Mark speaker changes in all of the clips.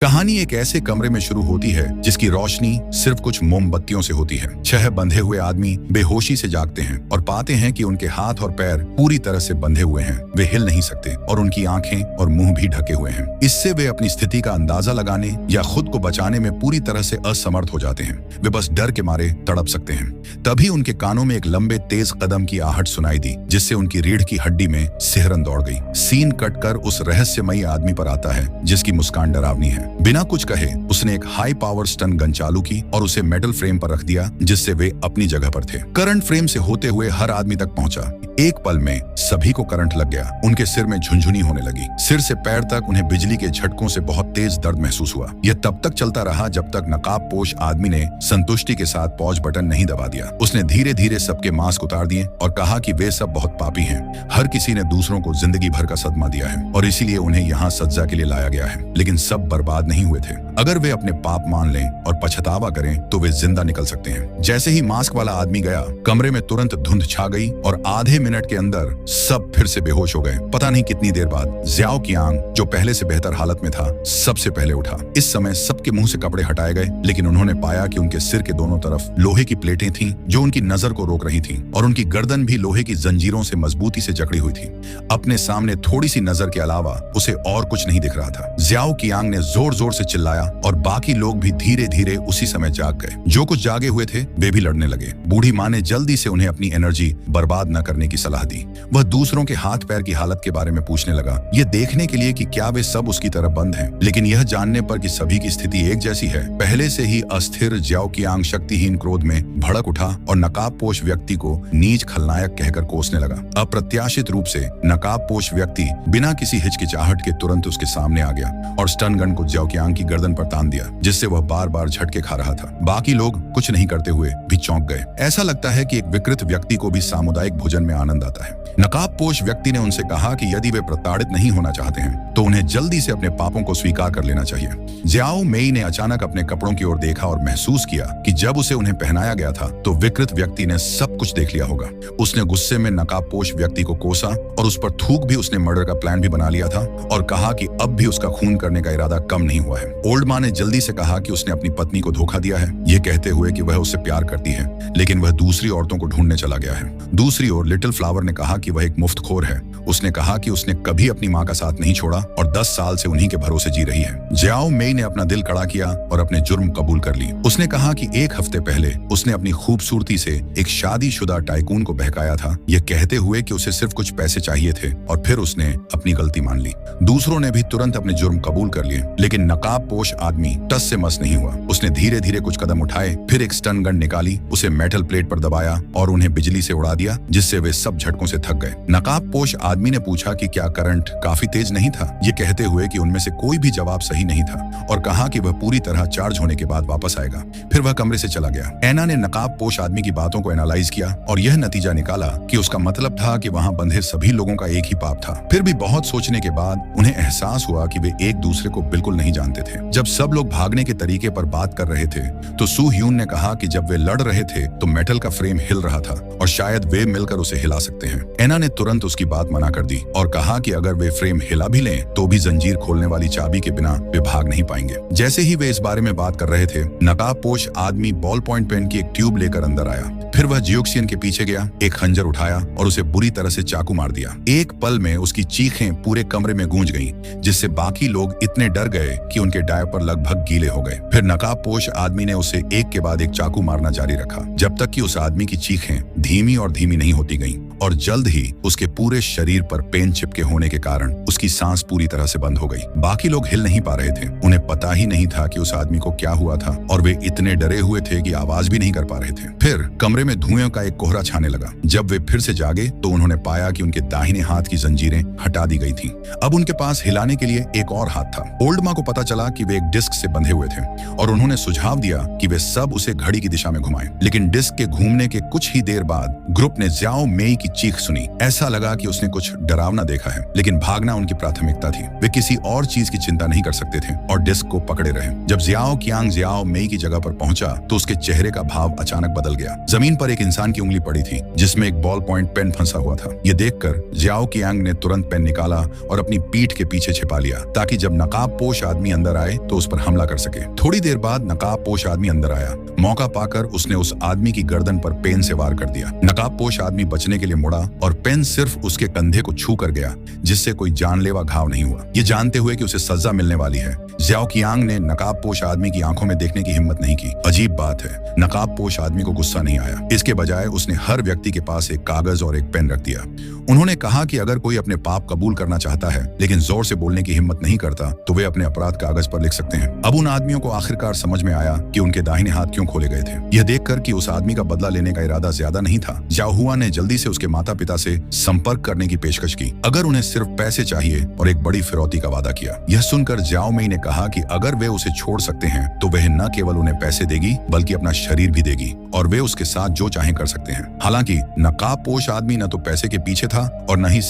Speaker 1: कहानी एक ऐसे कमरे में शुरू होती है जिसकी रोशनी सिर्फ कुछ मोमबत्तियों से होती है। 6 बंधे हुए आदमी बेहोशी से जागते हैं और पाते हैं कि उनके हाथ और पैर पूरी तरह से बंधे हुए हैं। वे हिल नहीं सकते और उनकी आंखें और मुंह भी ढके हुए हैं। इससे वे अपनी स्थिति का अंदाजा लगाने या खुद को बचाने में पूरी तरह से असमर्थ हो जाते हैं। वे बस डर के मारे तड़प सकते हैं। तभी उनके कानों में एक लंबे तेज कदम की आहट सुनाई दी, जिससे उनकी रीढ़ की हड्डी में सिहरन दौड़ गई। सीन कटकर उस रहस्यमयी आदमी पर आता है जिसकी मुस्कान डरावनी है। बिना कुछ कहे उसने एक हाई पावर स्टन गन चालू की और उसे मेटल फ्रेम पर रख दिया, जिससे वे अपनी जगह पर थे। करंट फ्रेम से होते हुए हर आदमी तक पहुंचा। एक पल में सभी को करंट लग गया। उनके सिर में झुनझुनी होने लगी। सिर से पैर तक उन्हें बिजली के झटकों से बहुत तेज दर्द महसूस हुआ। यह तब तक चलता रहा जब तक नकाबपोश आदमी ने संतुष्टि के साथ पॉज बटन नहीं दबा दिया। उसने धीरे धीरे सबके मास्क उतार दिए और कहा कि वे सब बहुत पापी हैं। हर किसी ने दूसरों को जिंदगी भर का सदमा दिया है और इसीलिए उन्हें यहाँ सजा के लिए लाया गया है। लेकिन सब बर्बाद नहीं हुए थे। अगर वे अपने पाप मान लें और पछतावा करें तो वे जिंदा निकल सकते हैं। जैसे ही मास्क वाला आदमी गया, कमरे में तुरंत धुंध छा गई और आधे मिनट के अंदर सब फिर से बेहोश हो गए। पता नहीं कितनी देर बाद ज़्याओ कियांग, जो पहले से बेहतर हालत में था, सबसे पहले उठा। इस समय सबके मुंह से कपड़े हटाए गए, लेकिन उन्होंने पाया कि उनके सिर के दोनों तरफ लोहे की प्लेटें थीं जो उनकी नजर को रोक रही थीं और उनकी गर्दन भी लोहे की जंजीरों से मजबूती से जकड़ी हुई थी। अपने सामने थोड़ी सी नजर के अलावा उसे और कुछ नहीं दिख रहा था। ज़्याओ कियांग ने जोर जोर से चिल्लाया और बाकी लोग भी धीरे धीरे उसी समय जाग गए। जो कुछ जागे हुए थे वे भी लड़ने लगे। बूढ़ी माँ ने जल्दी से उन्हें अपनी एनर्जी बर्बाद न करने की सलाह दी। वह दूसरों के हाथ पैर की हालत के बारे में पूछने लगा, ये देखने के लिए कि क्या वे सब उसकी तरह बंद हैं। लेकिन यह जानने पर कि सभी की स्थिति एक जैसी है, पहले से ही अस्थिर ज़्याओ कियांग शक्तिहीन क्रोध में भड़क उठा और नकाबपोश व्यक्ति को नीच खलनायक कहकर कोसने लगा। अप्रत्याशित रूप से नकाबपोश व्यक्ति बिना किसी हिचकिचाहट के तुरंत उसके सामने आ गया और स्टन गन को ज़्याओ कियांग की गर्दन पर तान दिया, जिससे वह बार बार झटके खा रहा था। बाकी लोग कुछ नहीं करते हुए भी चौंक गए। ऐसा लगता है कि एक विकृत व्यक्ति को भी सामुदायिक भोजन में आनंद आता है। नकाबपोश व्यक्ति ने उनसे कहा कि यदि वे प्रताड़ित नहीं होना चाहते हैं तो उन्हें जल्दी से अपने पापों को स्वीकार कर लेना चाहिए। ज़्याओ मेई ने अचानक अपने कपड़ों की ओर देखा और महसूस किया कि जब उसे उन्हें पहनाया गया था तो विकृत व्यक्ति ने सब कुछ देख लिया होगा। उसने गुस्से में नकाबपोश व्यक्ति को कोसा और उस पर थूक भी उसने मर्डर का प्लान भी बना लिया था और कहा कि अब भी उसका खून करने का इरादा कम नहीं हुआ है। ओल्ड माँ ने जल्दी से कहा कि उसने अपनी पत्नी को धोखा दिया है, ये कहते हुए कि वह उससे प्यार करती है, लेकिन वह दूसरी औरतों को ढूंढने चला गया है। दूसरी ओर लिटिल फ्लावर ने कहा कि वह एक मुफ्तखोर है। उसने कहा कि उसने कभी अपनी माँ का साथ नहीं छोड़ा और 10 साल से उन्हीं के भरोसे जी रही है। ज़्याओ मेई ने अपना दिल कड़ा किया और अपने जुर्म कबूल कर ली। उसने कहा कि 1 हफ्ते पहले उसने अपनी खूबसूरती से एक शादीशुदा टाइकून को बहकाया था, यह कहते हुए कि उसे सिर्फ कुछ पैसे चाहिए थे, और फिर उसने अपनी गलती मान ली। दूसरों ने भी तुरंत अपने जुर्म कबूल कर लिए, लेकिन नकाबपोश आदमी टस से मस नहीं हुआ। उसने धीरे धीरे कुछ कदम उठाए, फिर एक स्टन गन निकाली, उसे मेटल प्लेट पर दबाया और उन्हें बिजली से उड़ा दिया, जिससे वे सब झटकों से थक गए। नकाबपोश आदमी ने पूछा कि क्या करंट काफी तेज नहीं था, ये कहते हुए कि उनमें से कोई भी जवाब सही नहीं था, और कहा कि वह पूरी तरह चार्ज होने के बाद वापस आएगा। फिर वह कमरे से चला गया। एना ने नकाबपोश आदमी की बातों को एनालाइज किया और यह नतीजा निकाला कि उसका मतलब था कि वहां बंधे सभी लोगों का एक ही पाप था। फिर भी बहुत सोचने के बाद उन्हें एहसास हुआ कि वे एक दूसरे को बिल्कुल नहीं जानते थे। जब सब लोग भागने के तरीके पर बात कर रहे थे तो सू ह्यून ने कहा कि जब वे लड़ रहे थे तो मेटल का फ्रेम हिल रहा था और शायद वे मिलकर उसे हिला सकते हैं। एना ने तुरंत उसकी बात मना कर दी और कहा कि अगर वे फ्रेम हिला भी लें तो भी जंजीर खोलने वाली चाबी के बिना वे भाग नहीं पाएंगे। जैसे ही वे इस बारे में बात कर रहे थे, नकाबपोश आदमी बॉल पॉइंट पेन की एक ट्यूब लेकर अंदर आया। फिर वह जियोक्सियन के पीछे गया, एक खंजर उठाया और उसे बुरी तरह से चाकू मार दिया। एक पल में उसकी चीखें पूरे कमरे में गूंज गईं, जिससे बाकी लोग इतने डर गए कि उनके डायपर लगभग गीले हो गए। फिर नकाबपोश आदमी ने उसे एक के बाद एक चाकू मारना जारी रखा, जब तक कि उस आदमी की चीखें धीमी और धीमी नहीं होती गईं, और जल्द ही उसके पूरे शरीर पर पेन चिपके होने के कारण उसकी सांस पूरी तरह से बंद हो गई। बाकी लोग हिल नहीं पा रहे थे। उन्हें पता ही नहीं था कि उस आदमी को क्या हुआ था और वे इतने डरे हुए थे कि आवाज भी नहीं कर पा रहे थे। फिर कमरे में धुएं का एक कोहरा छाने लगा। जब वे फिर से जागे तो उन्होंने पाया कि उनके दाहिने हाथ की जंजीरें हटा दी गई थीं। अब उनके पास हिलाने के लिए एक और हाथ था। ओल्ड माँ को पता चला कि वे एक डिस्क से बंधे हुए थे और उन्होंने सुझाव दिया कि वे सब उसे घड़ी की दिशा में घुमाएं। लेकिन डिस्क के घूमने के कुछ ही देर बाद ग्रुप ने ज़्याओ मेई की चीख सुनी। ऐसा लगा कि उसने कुछ डरावना देखा है, लेकिन भागना उनकी प्राथमिकता थी। वे किसी और चीज की चिंता नहीं कर सकते थे और डिस्क को पकड़े रहे। जब जियाओ कियांग जियाओ मेई की जगह पर पहुंचा तो उसके चेहरे का भाव अचानक बदल गया। जमीन पर एक इंसान की उंगली पड़ी थी जिसमें एक बॉल पॉइंट पेन फंसा हुआ था। यह देखकर जियाओ कियांग ने तुरंत पेन निकाला और अपनी पीठ के पीछे छिपा लिया ताकि जब नकाबपोश आदमी अंदर आए तो उस पर हमला कर सके। थोड़ी देर बाद नकाबपोश आदमी अंदर आया। मौका पाकर उसने उस आदमी की गर्दन पर पेन से वार कर दिया। नकाबपोश आदमी बचने के लिए मुड़ा और पेन सिर्फ उसके कंधे को छू कर गया, जिससे कोई जानलेवा घाव नहीं हुआ। ये जानते हुए कि उसे सजा मिलने वाली है, जियाओ कियांग ने नकाबपोश आदमी की आंखों में देखने की हिम्मत नहीं की। अजीब बात है, नकाबपोश आदमी को गुस्सा नहीं आया। इसके बजाय उसने हर व्यक्ति के पास एक कागज और एक पेन रख दिया। उन्होंने कहा कि अगर कोई अपने पाप कबूल करना चाहता है लेकिन जोर से बोलने की हिम्मत नहीं करता तो वे अपने अपराध कागज पर लिख सकते हैं। अब उन आदमियों को आखिरकार समझ में आया कि उनके दाहिने हाथ क्यों खोले गए थे। यह देखकर कि उस आदमी का बदला लेने का इरादा ज्यादा नहीं था, जियाओ हुआ ने जल्दी से उसके माता पिता से संपर्क करने की पेशकश की, अगर उन्हें सिर्फ पैसे चाहिए, और एक बड़ी फिरौती का वादा किया। यह सुनकर जियाओ मेई ने कहा कि अगर वे उसे छोड़ सकते हैं तो वह न केवल उन्हें पैसे देगी बल्कि अपना शरीर भी देगी और वे उसके साथ जो चाहें कर सकते हैं। हालांकि नकाबपोश आदमी न तो पैसे के पीछे था और न ही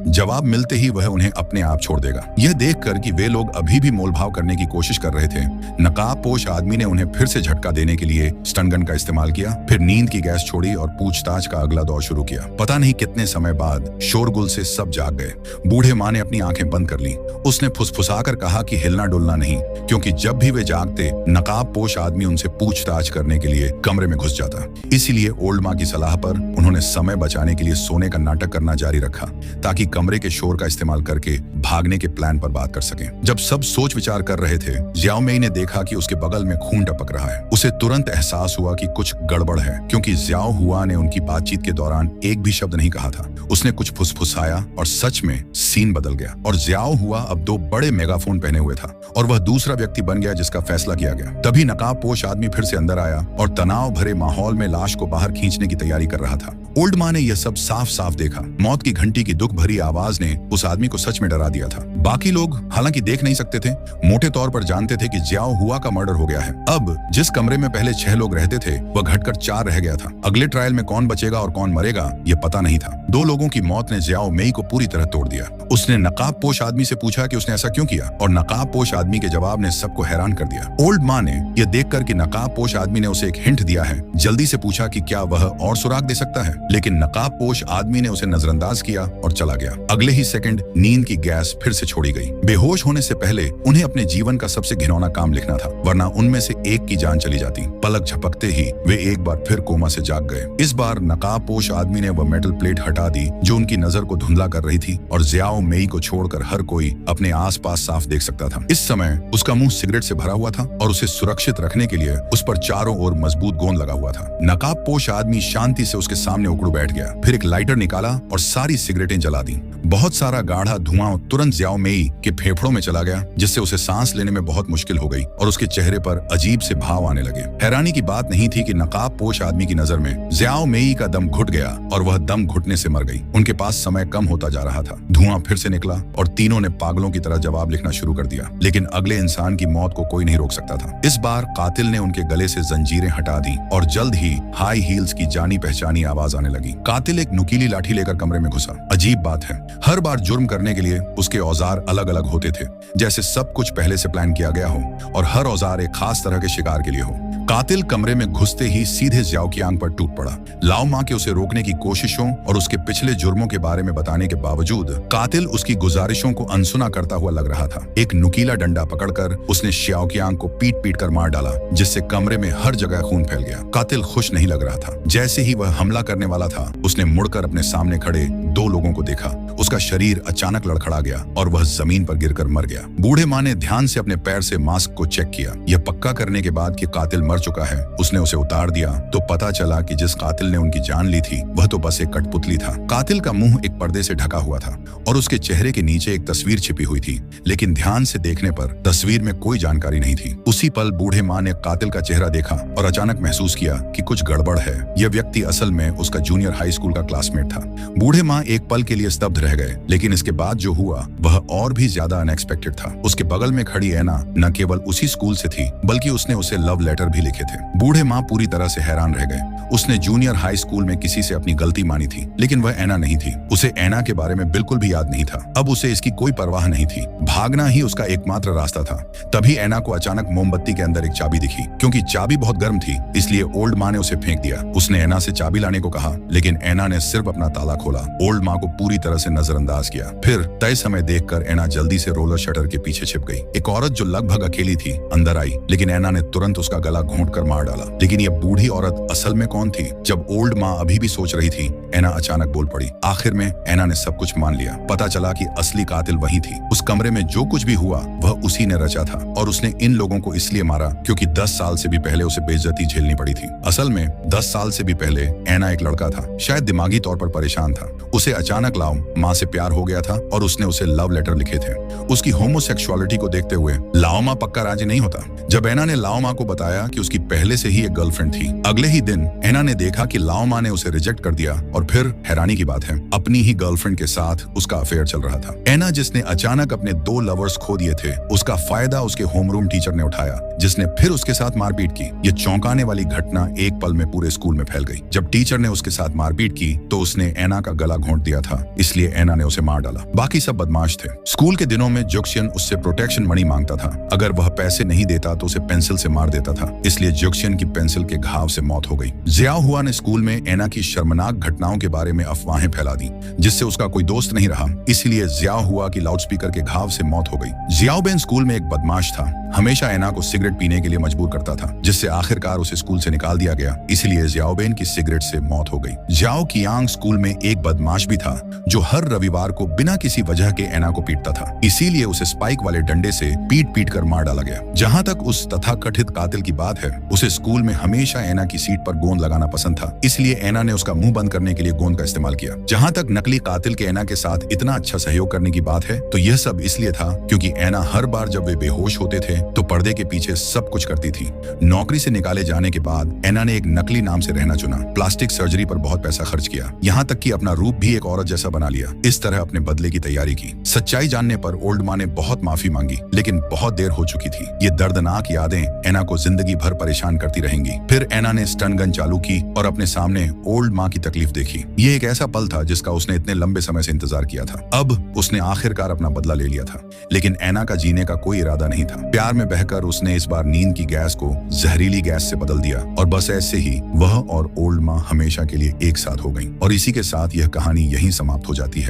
Speaker 1: जवाब मिलते ही वह उन्हें अपने आप छोड़ देगा। यह देखकर कि वे लोग अभी भी मोलभाव करने की कोशिश कर रहे थे, नकाबपोश आदमी ने उन्हें फिर से झटका देने के लिए स्टन गन का इस्तेमाल किया। फिर नींद की गैस छोड़ी और पूछताछ का अगला दौर शुरू किया। पता नहीं कितने समय बाद शोरगुल से सब जाग गए। बूढ़े माँ ने अपनी आंखें बंद कर ली। उसने फुसफुसाकर कहा कि हिलना डुलना नहीं, क्योंकि जब भी वे जागते नकाबपोश आदमी उनसे पूछताछ करने के लिए कमरे में घुस जाता। इसीलिए ओल्ड माँ की सलाह पर उन्होंने समय बचाने के लिए सोने का नाटक करना जारी रखा ताकि कमरे के शोर का इस्तेमाल करके भागने के प्लान पर बात कर सकें। जब सब सोच विचार कर रहे थे, जियाओ मेई ने देखा कि उसके बगल में खून टपक रहा है। उसे तुरंत एहसास हुआ कि कुछ गड़बड़ है, क्योंकि जियाओ हुआ ने उनकी बातचीत के दौरान एक भी शब्द नहीं कहा था। उसने कुछ फुसफुसाया और सच में सीन बदल गया और जियाओ हुआ अब 2 बड़े मेगाफोन पहने हुए था और वह दूसरा व्यक्ति बन गया जिसका फैसला किया गया। तभी नकाबपोश आदमी फिर से अंदर आया और तनाव भरे माहौल में लाश को बाहर खींचने की तैयारी कर रहा था। ओल्ड माँ ने यह सब साफ साफ देखा। मौत की घंटी की दुख भरी आवाज ने उस आदमी को सच में डरा दिया था। बाकी लोग हालांकि देख नहीं सकते थे, मोटे तौर पर जानते थे कि जियाओ हुआ का मर्डर हो गया है। अब जिस कमरे में पहले 6 लोग रहते थे वह घटकर 4 रह गया था। अगले ट्रायल में कौन बचेगा और कौन मरेगा यह पता नहीं था। 2 लोगों की मौत ने जियाओ मेई को पूरी तरह तोड़ दिया। उसने नकाबपोश आदमी से पूछा कि उसने ऐसा क्यों किया और नकाबपोश आदमी के जवाब ने सबको हैरान कर दिया। ओल्ड माँ ने यह देखकर कि नकाबपोश आदमी ने उसे एक हिंट दिया है, जल्दी से पूछा कि क्या वह और सुराग दे सकता है, लेकिन नकाबपोश आदमी ने उसे नजरअंदाज किया और चला गया। अगले ही सेकंड नींद की गैस फिर से छोड़ी गई। बेहोश होने से पहले उन्हें अपने जीवन का सबसे घिनौना काम लिखना था, वरना उनमें से एक की जान चली जाती। पलक झपकते ही वे एक बार फिर कोमा से जाग गए। इस बार नकाबपोश आदमी ने वह मेटल प्लेट हटा दी जो उनकी नजर को धुंधला कर रही थी और जियाओ मेई को छोड़कर हर कोई अपने आसपास साफ देख सकता था। इस समय उसका मुंह सिगरेट से भरा हुआ था और उसे सुरक्षित रखने के लिए उस पर चारों ओर मजबूत गोंद लगा हुआ था। नकाबपोश आदमी शांति से उसके सामने उकड़ू बैठ गया, फिर एक लाइटर निकाला और सारी सिगरेटें जला दी। बहुत सारा गाढ़ा धुआं तुरंत जियाओ मेई के फेफड़ों में चला गया, जिससे उसे सांस लेने में बहुत मुश्किल हो गई और उसके चेहरे पर अजीब से भाव आने लगे। हैरानी की बात नहीं थी कि नकाबपोश आदमी की नजर में जियाओ मेई का दम घुट गया और वह दम घुटने से मर गई। उनके पास समय कम होता जा रहा था। धुआं फिर से निकला और तीनों ने पागलों की तरह जवाब लिखना शुरू कर दिया, लेकिन अगले इंसान की मौत को कोई नहीं रोक सकता था। इस बार कातिल ने उनके गले से जंजीरें हटा दी और जल्द ही हाई हील्स की जानी पहचानी आवाज आने लगी। कातिल एक नुकीली लाठी लेकर कमरे में घुसा। अजीब बात है, हर बार जुर्म करने के लिए उसके औजार अलग अलग होते थे, जैसे सब कुछ पहले से प्लान किया गया हो और हर औजार एक खास तरह के शिकार के लिए हो। कातिल कमरे में घुसते ही सीधे जियाओ कियांग पर टूट पड़ा। लाओ माँ के उसे रोकने की कोशिशों और उसके पिछले जुर्मों के बारे में बताने के बावजूद कातिल उसकी गुजारिशों को अनसुना करता हुआ लग रहा था। एक नुकीला डंडा पकड़कर उसने जियाओ कियांग को पीट पीट कर मार डाला, जिससे कमरे में हर जगह खून फैल गया। कातिल खुश नहीं लग रहा था। जैसे ही वह हमला करने वाला था, उसने मुड़कर अपने सामने खड़े 2 लोगों को देखा। उसका शरीर अचानक लड़खड़ा गया और वह जमीन पर गिरकर मर गया। बूढ़े माँ ने ध्यान से अपने पैर से मास्क को चेक किया। यह पक्का करने के बाद कि कातिल मर चुका है, उसने उसे उतार दिया तो पता चला कि जिस कातिल ने उनकी जान ली थी वह तो बस एक कठपुतली था। कातिल का मुंह एक पर्दे से ढका हुआ था और उसके चेहरे के नीचे एक तस्वीर छिपी हुई थी, लेकिन ध्यान से देखने पर तस्वीर में कोई जानकारी नहीं थी। उसी पल बूढ़े माँ ने कातिल का चेहरा देखा और अचानक महसूस किया कि कुछ गड़बड़ है। यह व्यक्ति असल में उसका जूनियर हाई स्कूल का क्लासमेट था। बूढ़े माँ एक पल के लिए स्तब्ध रह रह गए। लेकिन इसके बाद जो हुआ वह और भी ज्यादा अनएक्सपेक्टेड था। उसके बगल में खड़ी ऐना न केवल उसी स्कूल से थी बल्कि उसने उसे लव लेटर भी लिखे थे। बूढ़े माँ पूरी तरह से हैरान रह गए। उसने जूनियर हाई स्कूल में किसी से अपनी गलती मानी थी, लेकिन वह ऐना नहीं थी। उसे ऐना के बारे में बिल्कुल भी याद नहीं था। अब उसे इसकी कोई परवाह नहीं थी। भागना ही उसका एकमात्र रास्ता था। तभी ऐना को अचानक मोमबत्ती के अंदर एक चाबी दिखी। क्योंकि चाबी बहुत गर्म थी, इसलिए ओल्ड माँ ने उसे फेंक दिया। उसने ऐना से चाबी लाने को कहा, लेकिन ऐना ने सिर्फ अपना ताला खोला। ओल्ड माँ को पूरी तरह से नजरअंदाज किया। फिर तय समय देखकर ऐना जल्दी से रोलर शटर के पीछे छिप गई। एक औरत जो लगभग अकेली थी अंदर आई, लेकिन ऐना ने तुरंत उसका गला घोंट कर मार डाला। लेकिन यह बूढ़ी औरत असल में कौन थी? जब ओल्ड माँ अभी भी सोच रही थी, ऐना अचानक बोल पड़ी। आखिर में ऐना ने सब कुछ मान लिया। पता चला कि असली कातिल वही थी। उस कमरे में जो कुछ भी हुआ वह उसी ने रचा था, और उसने इन लोगों को इसलिए मारा क्योंकि 10 साल से भी पहले उसे बेइज्जती झेलनी पड़ी थी। असल में 10 साल से भी पहले ऐना एक लड़का था, शायद दिमागी तौर पर परेशान था। उसे अचानक लाओ माँ से प्यार हो गया था और उसने उसे लव लेटर लिखे थे। उसकी होमोसेक्सुअलिटी को देखते हुए लाओ माँ पक्का राजी नहीं होता। जब ऐना ने लाओ माँ को बताया कि उसकी पहले से ही एक गर्लफ्रेंड थी, अगले ही दिन ऐना ने देखा कि लाओ माँ ने उसे रिजेक्ट कर दिया। और फिर हैरानी की बात है, अपनी ही गर्लफ्रेंड के साथ उसका अफेयर चल रहा था। ऐना जिसने अचानक अपने 2 लवर्स खो दिए थे, उसका फायदा उसके होमरूम टीचर ने उठाया, जिसने फिर उसके साथ मारपीट की। ये चौंकाने वाली घटना एक पल में पूरे स्कूल में फैल गई। जब टीचर ने उसके साथ मारपीट की तो उसने ऐना का गला घोंट दिया था, इसलिए ऐना ने उसे मार डाला। बाकी सब बदमाश थे। स्कूल के दिनों में जुक्सियन उससे प्रोटेक्शन मनी मांगता था। अगर वह पैसे नहीं देता तो उसे पेंसिल से मार देता था, इसलिए जुक्सियन की पेंसिल के घाव से मौत हो गई। जियाओ हुआ ने स्कूल में ऐना की शर्मनाक घटनाओं के बारे में अफवाहें फैला दी, जिससे उसका कोई दोस्त नहीं रहा। इसलिए जियाओ हुआ की लाउडस्पीकर के घाव से मौत हो गई। जियाओ बेन स्कूल में एक बदमाश था, हमेशा ऐना को सिगरेट पीने के लिए मजबूर करता था, जिससे आखिरकार उसे स्कूल से निकाल दिया गया। इसलिए जियाओ बेन की सिगरेट से मौत हो गई। जियाओ कियांग स्कूल में एक बदमाश भी था, जो हर रविवार को बिना किसी वजह के ऐना को पीटता था। इसीलिए उसे स्पाइक वाले डंडे से पीट कर मार डाला गया। जहां तक उस तथाकथित कातिल की बात है, उसे स्कूल में हमेशा ऐना की सीट पर गोंद लगाना पसंद था, इसलिए ऐना ने उसका मुंह बंद करने के लिए गोंद का इस्तेमाल किया। जहां तक नकली कातिल के ऐना के साथ इतना अच्छा सहयोग करने की बात है, तो यह सब इसलिए था क्योंकि ऐना हर बार जब वे बेहोश होते थे तो पर्दे के पीछे सब कुछ करती थी। नौकरी से निकाले जाने के बाद ऐना ने एक नकली नाम से रहना चुना, प्लास्टिक सर्जरी पर बहुत पैसा खर्च किया, यहाँ तक कि अपना रूप भी एक औरत जैसा बना लिया। इस तरह अपने बदले की तैयारी की। सच्चाई जानने पर ओल्ड माँ ने बहुत माफी मांगी, लेकिन बहुत देर हो चुकी थी। ये दर्दनाक यादें ऐना को जिंदगी भर परेशान करती रहेंगी। फिर ऐना ने स्टन गन चालू की और अपने सामने ओल्ड माँ की तकलीफ देखी। ये एक ऐसा पल था जिसका उसने इतने लंबे समय से इंतजार किया था। अब उसने आखिरकार अपना बदला ले लिया था। लेकिन ऐना का जीने का कोई इरादा नहीं था। प्यार में बहकर उसने इस बार नींद की गैस को जहरीली गैस से बदल दिया, और बस ऐसे ही वह और ओल्ड माँ हमेशा के लिए एक साथ हो गईं। और इसी के साथ यह कहानी यहीं समाप्त हो जाती है।